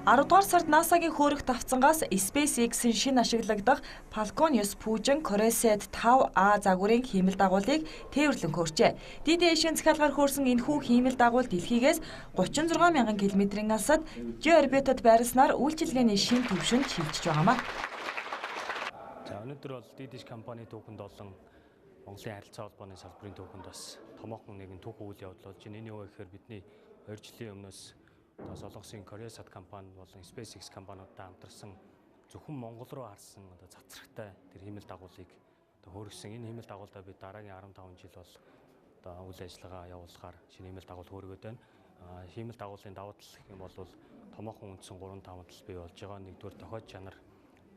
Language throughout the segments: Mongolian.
10 дугаар сард НАСА-гийн хөөрөх давцангаас SpaceX-ийн шинэ ашиглагдах Falcon 9 пүүжин Coresat 5A загварын хиймэл дагуулыг тээвэрлэн хөөрчээ. Дид эшийн захиалгаар хөөрсөн энэхүү хиймэл дагуул дэлхийгээс 36 мянган км-ийн алсад Georbitод байрласнаар үйлчилгээний шинэ түвшинд шилжиж байгаамаа. За өнөөдөр бол Дидиш компани түүхэнд болон Монголын харилцаа холбооны салбарын түүхэнд бас томоохон нэгэн түүхэн үйл явдал болж байна. Энэ юу гэхээр бидний 2 жилийн өмнөөс Солонгосын Coresat компани болон SpaceX компаниудтай хамтарсан зөвхөн Монгол руу харсан цацрагтай тэр хиймэл дагуулыг хөөргсөн. Энэ хиймэл дагуулдаа бид дараагийн 15 жил бол үйл ажиллагаа явуулахаар шинэ хиймэл дагуул хөөргөд байна. Хиймэл дагуулын давуу тал гэх юм бол томоохон үндсэн 3 давуу тал бий болж байгаа. Нэгдүгээр тохиолж чанар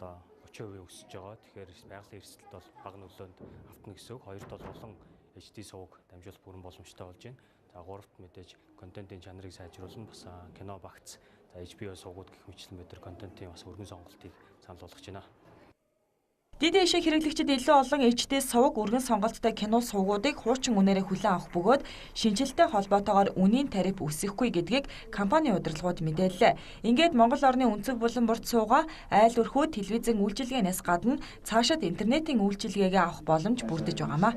30% өсөж байгаа. Тэгэхээр байгалийн эрсдэлт бол бага нөлөөнд автна гэсэн үг. Хоёрт бол олон HD сувг дамжуулах бүрэн боломжтой болж байна. За гуравт мэдээж контентын чанарыг сайжруулна, бас кино багц, за HBO сувгууд гэх мэтлэн бид нар контентын бас өргөн сонголтыг санал болгож байна. Дид эшийн хэрэглэгчид илүү олон HD сувг өргөн сонголттой кино сувгуудыг хуучин үнээрээ хүлээн авах бөгөөд шинжилттэй холбоотойгоор үнийн тариф өсөхгүй гэдгийг компани удирдлагууд мэдээллээ. Ингээд Монгол орны өнцөг булан борт суугаа айл өрхөө телевизэн үйлчилгээнээс гадна цаашид интернетийн үйлчилгээгээ авах боломж бүрдэж байгаамаа.